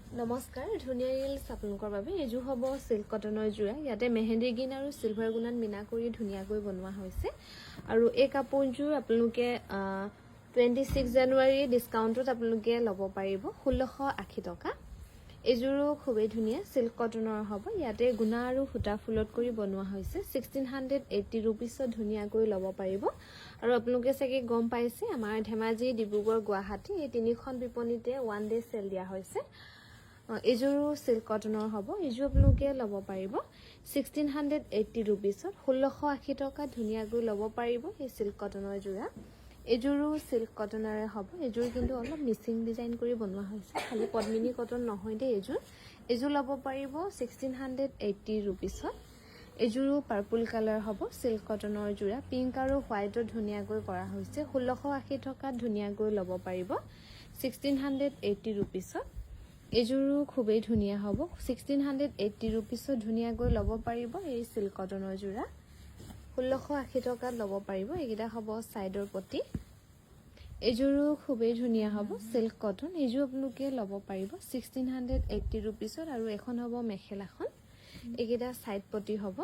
নমস্কাৰ ধুনীয়া ৰিলছ আপোনালোকৰ বাবে এযোৰ হ'ব সিল্ক কটনৰ যোৰা ইয়াতে মেহেন্দি গ্ৰীণ আৰু সিলভাৰ গুণাত মিনা কৰি ধুনীয়াকৈ বনোৱা হৈছে আৰু এই কাপোৰযোৰ আপোনালোকে 26 জানুৱাৰী ডিসকাউন্টত আপোনালোকে ল'ব পাৰিব 1680 টকা এযোৰো খুবেই ধুনীয়া সিল্ক কটনৰ হ'ব ইয়াতে গুণা আৰু সূতা ফুলত কৰি বনোৱা হৈছে 1680 ৰুপিছত ধুনীয়াকৈ ল'ব পাৰিব আৰু আপোনালোকে চাগে গম পাইছে আমাৰ ধেমাজি ডিব্ৰুগড় গুৱাহাটী এই তিনিখন বিপণীতে ওৱান ডে সেল দিয়া হৈছে এযোৰো সিল্ক কটনৰ হ'ব এযোৰ আপোনালোকে ল'ব পাৰিব 1680 ৰুপিছত 1680 টকা ধুনীয়াকৈ ল'ব পাৰিব এই সিল্ক কটনৰ যোৰা এযোৰো সিল্ক কটনৰে হ'ব এযোৰ কিন্তু অলপ মিচিং ডিজাইন কৰি বনোৱা হৈছে খালি পদ্মিনী কটন নহয় দে এযোৰ ল'ব পাৰিব 1680 ৰুপিছত এযোৰো পাৰ্পল কালাৰ হ'ব সিল্ক কটনৰ যোৰা পিংক আৰু হোৱাইটত ধুনীয়াকৈ কৰা হৈছে 1680 টকাত ধুনীয়াকৈ ল'ব পাৰিব 1680 ৰুপিছত এযোৰো খুবেই ধুনীয়া হ'ব 1680 ৰুপিছত ধুনীয়াকৈ ল'ব পাৰিব এই সিল্ক কটনৰ যোৰা 1680 টকাত ল'ব পাৰিব এইকেইটা হ'ব সাইডৰ পটি এযোৰো খুবেই ধুনীয়া হ'ব সিল্ক কটন এযোৰ আপোনালোকে ল'ব পাৰিব 1680 ৰুপিছত আৰু এখন হ'ব মেখেলাখন এইকেইটা সাইড পটি হ'ব